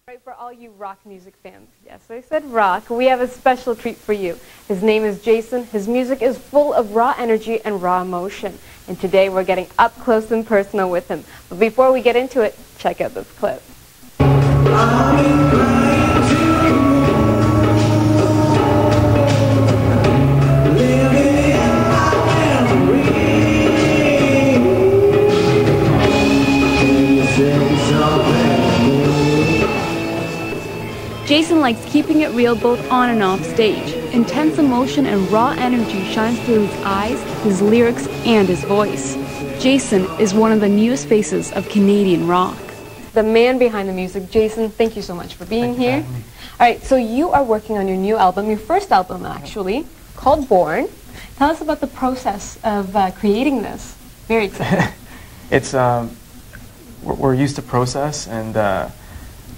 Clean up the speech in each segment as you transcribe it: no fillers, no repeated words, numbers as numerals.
Right, for all you rock music fans, yes, I said rock, we have a special treat for you. His name is Jason. His music is full of raw energy and raw emotion. And today we're getting up close and personal with him. But before we get into it, check out this clip. Jason likes keeping it real both on and off stage. Intense emotion and raw energy shines through his eyes, his lyrics, and his voice. Jason is one of the newest faces of Canadian rock. The man behind the music, Jason, thank you so much for being here. All right, so you are working on your new album, your first album actually, called Born. Tell us about the process of creating this. Very exciting. It's, we're used to process, and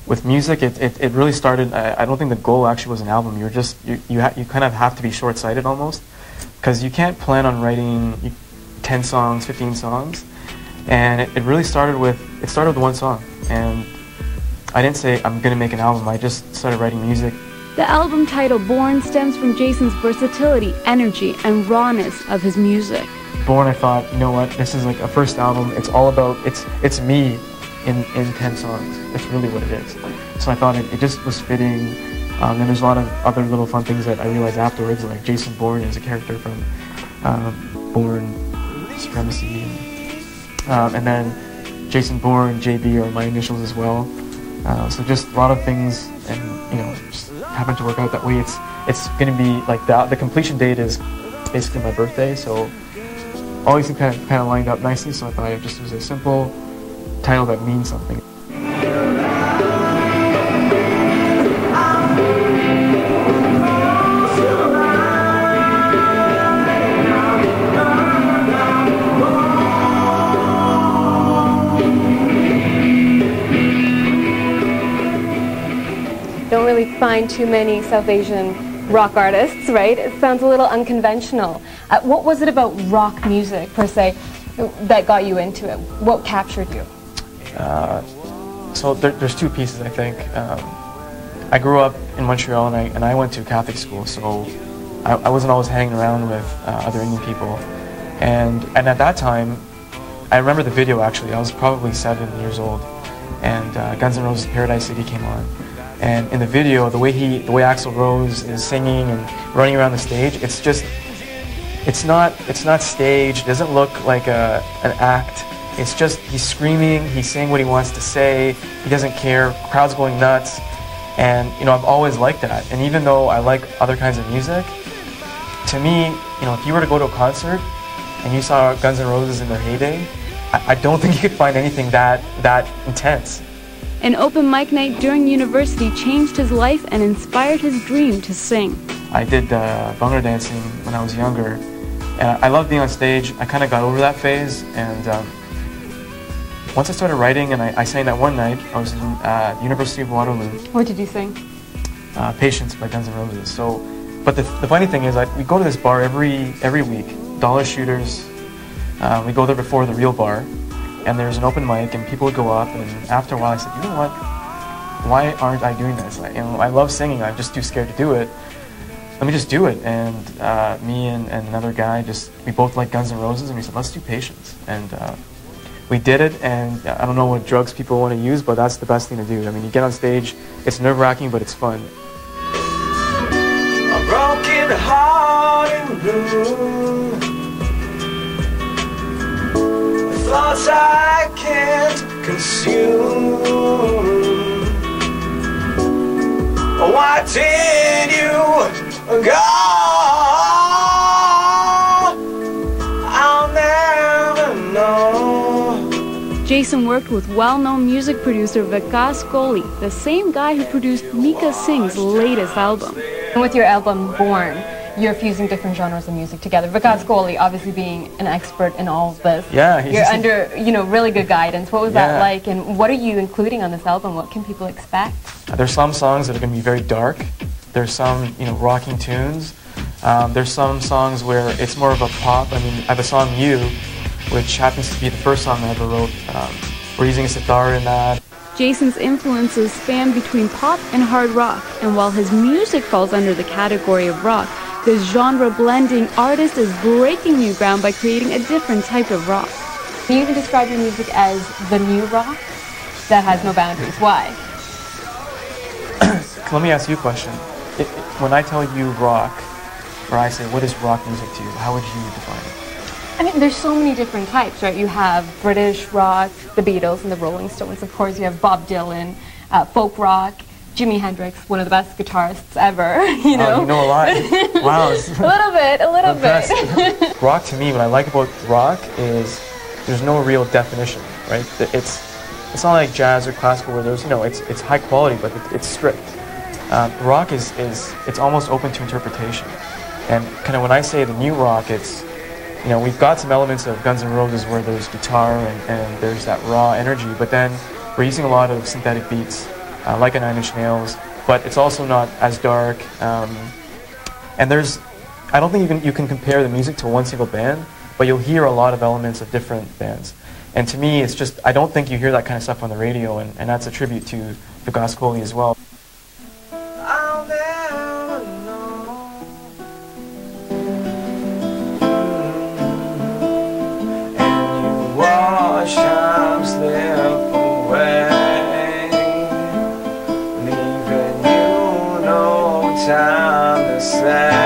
with music, it really started. I don't think the goal actually was an album. You're just you kind of have to be short-sighted almost, because you can't plan on writing 10 songs, 15 songs, and it really started with one song. And I didn't say I'm gonna make an album. I just started writing music. The album title Born stems from Jason's versatility, energy, and rawness of his music. Born, I thought, you know what? This is like a first album. It's all about it's me. In 10 songs. That's really what it is. So I thought it just was fitting. And there's a lot of other little fun things that I realized afterwards, like Jason Bourne is a character from Bourne Supremacy. And then Jason Bourne, JB are my initials as well. So just a lot of things, and you know, just happened to work out that way. It's going to be like the completion date is basically my birthday, so all these things kind of lined up nicely. So I thought it just was a simple title that means something. Don't really find too many South Asian rock artists, right? It sounds a little unconventional. What was it about rock music, per se, that got you into it? What captured you? So there's two pieces, I think. I grew up in Montreal, and I went to Catholic school, so I wasn't always hanging around with other Indian people. And at that time, I remember the video actually. I was probably 7 years old, and Guns N' Roses' Paradise City came on. And in the video, the way Axl Rose is singing and running around the stage, it's not staged. It doesn't look like an act. It's just, he's screaming, he's saying what he wants to say, he doesn't care, crowd's going nuts, and you know, I've always liked that. And even though I like other kinds of music, to me, you know, if you were to go to a concert and you saw Guns N' Roses in their heyday, I don't think you could find anything that intense. An open mic night during university changed his life and inspired his dream to sing. I did bhangra dancing when I was younger, and I loved being on stage. I kind of got over that phase, and once I started writing, and I sang that one night, I was in University of Waterloo. What did you sing? Patience by Guns N' Roses. So, but the funny thing is, we go to this bar every week, Dollar Shooters. We go there before the real bar, and there's an open mic, and people would go up, and after a while I said, you know what, why aren't I doing this? You know, I love singing, I'm just too scared to do it. Let me just do it. And me and another guy, we both like Guns N' Roses, and we said, let's do Patience. And we did it, and I don't know what drugs people want to use, but that's the best thing to do. I mean, you get on stage, it's nerve-wracking, but it's fun. A broken heart and blue, the thoughts I can't consume. Why did you go? I'll never know. Jason worked with well-known music producer Vikas Kohli, the same guy who produced Mika Singh's latest album. And with your album Born, you're fusing different genres of music together. Vikas Kohli, obviously being an expert in all of this. Yeah, you're under, you know, really good guidance. What was that like, and what are you including on this album? What can people expect? There's some songs that are going to be very dark. There's some, you know, rocking tunes. There's some songs where it's more of a pop. I mean, I have a song You, which happens to be the first song I ever wrote. We're using a sitar in that. Jason's influences span between pop and hard rock, and while his music falls under the category of rock, this genre-blending artist is breaking new ground by creating a different type of rock. You can describe your music as the new rock that has no boundaries. Why? Let me ask you a question. When I tell you rock, or I say, what is rock music to you, how would you define it? I mean, there's so many different types, right? You have British rock, the Beatles and the Rolling Stones. Of course, you have Bob Dylan, folk rock, Jimi Hendrix, one of the best guitarists ever, you know? Oh, you know a lot. Wow. a little bit. Rock to me, what I like about rock is there's no real definition, right? It's not like jazz or classical where there's, it's high quality, but it's strict. Rock it's almost open to interpretation. And kind of when I say the new rock, it's, we've got some elements of Guns N' Roses where there's guitar and there's that raw energy, but then we're using a lot of synthetic beats, like a Nine Inch Nails, but it's also not as dark. And I don't think you can compare the music to one single band, but you'll hear a lot of elements of different bands. And to me, it's just, I don't think you hear that kind of stuff on the radio, and that's a tribute to Vikas Kohli as well. I'll never know. And you watch time slip away, leaving you no time to say.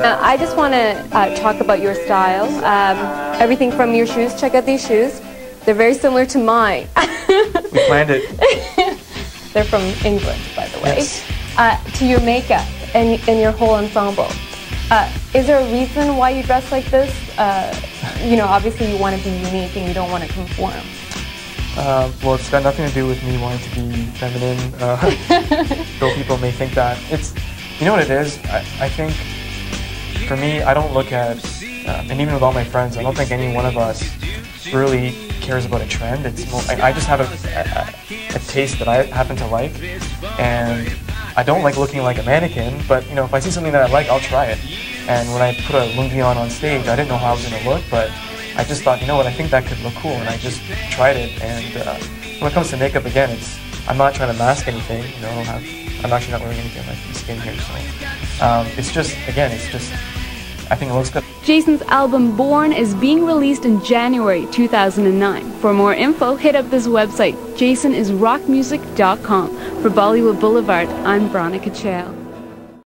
I just want to talk about your style. Everything from your shoes. Check out these shoes. They're very similar to mine. We planned it. They're from England, by the way. Yes. To your makeup and your whole ensemble. Is there a reason why you dress like this? Obviously you want to be unique and you don't want to conform. Well, it's got nothing to do with me wanting to be feminine, though people may think that. You know what it is? I think, for me, I don't look at, and even with all my friends, I don't think any one of us really cares about a trend. It's more, I just have a taste that I happen to like, and I don't like looking like a mannequin, but if I see something that I like, I'll try it. And when I put a lungi on stage, I didn't know how I was going to look, but I just thought, I think that could look cool, and I just tried it. And when it comes to makeup, again, I'm not trying to mask anything. I'm actually not wearing anything on my skin here, so it's just, I think it looks good. Jason's album Born is being released in January 2009. For more info, hit up this website, jsinisrockmusic.com. For Bollywood Boulevard, I'm Veronica Chail.